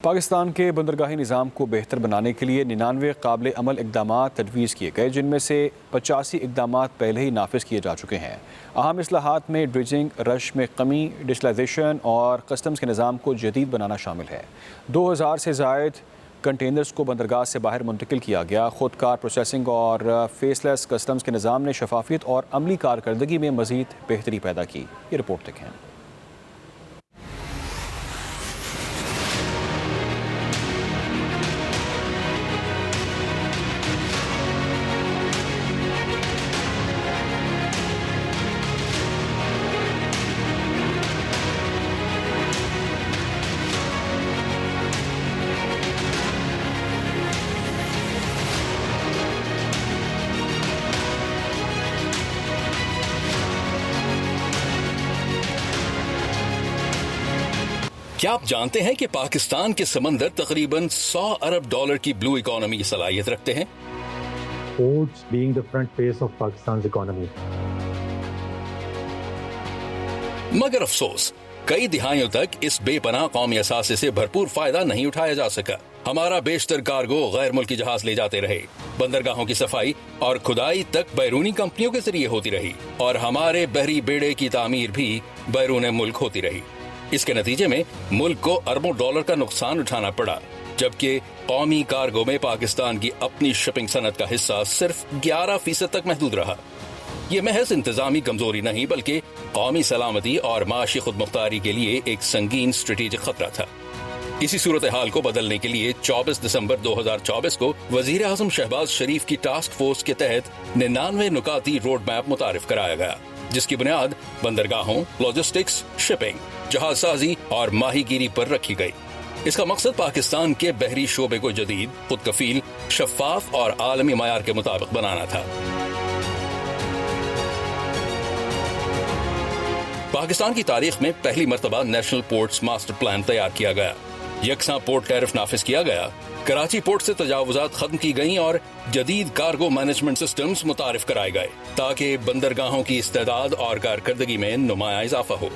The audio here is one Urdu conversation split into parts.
پاکستان کے بندرگاہی نظام کو بہتر بنانے کے لیے 99 قابل عمل اقدامات تجویز کیے گئے، جن میں سے 85 اقدامات پہلے ہی نافذ کیے جا چکے ہیں۔ اہم اصلاحات میں ڈریجنگ رش میں کمی، ڈیجیٹلائزیشن اور کسٹمز کے نظام کو جدید بنانا شامل ہے۔ 2000 سے زائد کنٹینرز کو بندرگاہ سے باہر منتقل کیا گیا۔ خود کار پروسیسنگ اور فیس لیس کسٹمز کے نظام نے شفافیت اور عملی کارکردگی میں مزید بہتری پیدا کی۔ یہ رپورٹ دیکھیں۔ کیا آپ جانتے ہیں کہ پاکستان کے سمندر تقریباً $100 ارب کی بلو اکانومی کی صلاحیت رکھتے ہیں؟ Ports being the front face of Pakistan's economy. مگر افسوس، کئی دہائیوں تک اس بے پناہ قومی اثاثے سے بھرپور فائدہ نہیں اٹھایا جا سکا۔ ہمارا بیشتر کارگو غیر ملکی جہاز لے جاتے رہے، بندرگاہوں کی صفائی اور کھدائی تک بیرونی کمپنیوں کے ذریعے ہوتی رہی، اور ہمارے بحری بیڑے کی تعمیر بھی بیرون ملک ہوتی رہی۔ اس کے نتیجے میں ملک کو اربوں ڈالر کا نقصان اٹھانا پڑا، جبکہ قومی کارگو میں پاکستان کی اپنی شپنگ صنعت کا حصہ صرف 11% تک محدود رہا۔ یہ محض انتظامی کمزوری نہیں بلکہ قومی سلامتی اور معاشی خود مختاری کے لیے ایک سنگین اسٹریٹجک خطرہ تھا۔ اسی صورتحال کو بدلنے کے لیے 24 دسمبر 2024 کو وزیر اعظم شہباز شریف کی ٹاسک فورس کے تحت 99 نکاتی روڈ میپ متعارف کرایا گیا، جس کی بنیاد بندرگاہوں، لاجسٹکس، شپنگ، جہاز سازی اور ماہی گیری پر رکھی گئی۔ اس کا مقصد پاکستان کے بحری شعبے کو جدید، خود کفیل، شفاف اور عالمی معیار کے مطابق بنانا تھا۔ پاکستان کی تاریخ میں پہلی مرتبہ نیشنل پورٹس ماسٹر پلان تیار کیا گیا، یکساں پورٹ ٹیرف نافذ کیا گیا، کراچی پورٹ سے تجاوزات ختم کی گئیں اور جدید کارگو مینجمنٹ سسٹمز متعارف کرائے گئے تاکہ بندرگاہوں کی استعداد اور کارکردگی میں نمایاں اضافہ ہو۔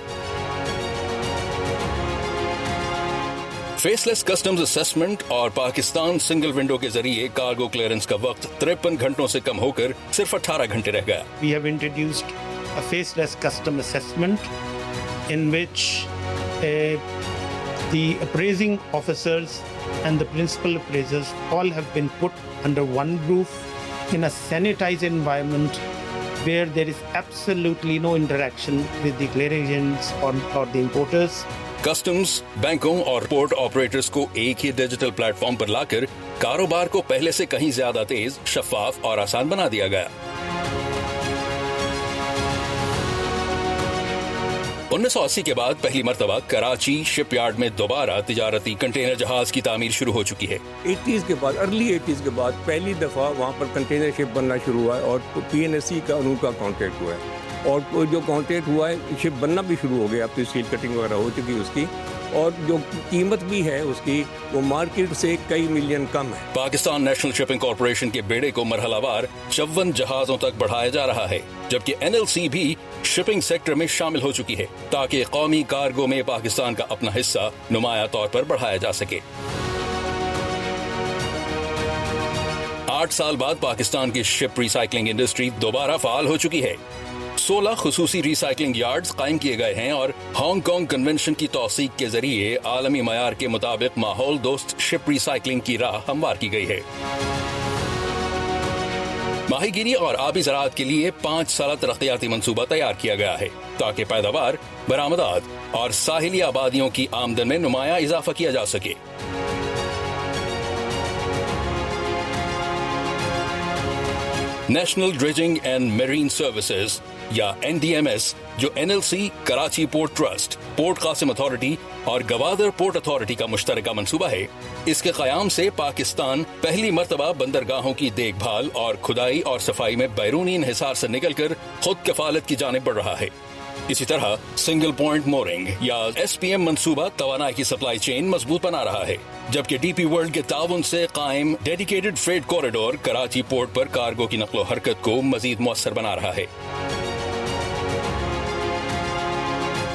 فیس لیس کسٹمز اسیسمنٹ اور پاکستان سنگل ونڈو کے ذریعے کارگو کلیئرنس کا وقت 53 گھنٹوں سے کم ہو کر صرف 18 گھنٹے رہ گیا۔ We have introduced a faceless custom assessment in which the appraising officers and the principal appraisers all have been put under one roof in a sanitized environment where there is absolutely no interaction with the clearing agents or the importers. Customs, بینکوں اور پورٹ آپریٹرز کو ایک ہی ڈیجیٹل پلیٹ فارم پر لا کر کاروبار کو پہلے سے کہیں زیادہ تیز، شفاف اور آسان بنا دیا گیا۔ 1980 کے بعد پہلی مرتبہ کراچی شپ یارڈ میں دوبارہ تجارتی کنٹینر جہاز کی تعمیر شروع ہو چکی ہے۔ 80s کے بعد، ارلی 80s کے بعد پہلی دفعہ وہاں پر کنٹینر شپ بننا شروع ہوا ہے اور PNSC کا ان کا کانٹیکٹ ہوا ہے، اور جو کانٹیکٹ ہوا ہے شپ بننا بھی شروع ہو گیا، اب تو اسٹیل کٹنگ وغیرہ ہو چکی اس کی، اور جو قیمت بھی ہے اس کی وہ مارکیٹ سے کئی ملین کم ہے۔ پاکستان نیشنل شپنگ کارپوریشن کے بیڑے کو مرحلہ وار 54 جہازوں تک بڑھایا جا رہا ہے، جبکہ NLC بھی شپنگ سیکٹر میں شامل ہو چکی ہے تاکہ قومی کارگو میں پاکستان کا اپنا حصہ نمایاں طور پر بڑھایا جا سکے۔ 8 سال بعد پاکستان کی شپ ریسائکلنگ انڈسٹری دوبارہ فعال ہو چکی ہے۔ 16 خصوصی ریسائکلنگ یارڈز قائم کیے گئے ہیں اور ہانگ کانگ کنونشن کی توثیق کے ذریعے عالمی معیار کے مطابق ماحول دوست شپ ریسائکلنگ کی راہ ہموار کی گئی ہے۔ ماہی گیری اور آبی زراعت کے لیے 5 سالہ ترقیاتی منصوبہ تیار کیا گیا ہے تاکہ پیداوار، برآمدات اور ساحلی آبادیوں کی آمدن میں نمایاں اضافہ کیا جا سکے۔ National dredging and marine services یا NDMS، جو NLC، Karachi port trust, port Qasim authority اور گوادر پورٹ اتھارٹی کا مشترکہ منصوبہ ہے، اس کے قیام سے پاکستان پہلی مرتبہ بندرگاہوں کی دیکھ بھال اور کھدائی اور صفائی میں بیرونی انحصار سے نکل کر خود کفالت کی جانب بڑھ رہا ہے۔ اسی طرح سنگل پوائنٹ مورنگ یا SPM منصوبہ توانائی کی سپلائی چین مضبوط بنا رہا ہے، جبکہ DP ورلڈ کے تعاون سے قائم dedicated freight corridor Karachi port پر کارگو کی نقل و حرکت کو مزید مؤثر بنا رہا ہے۔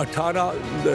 18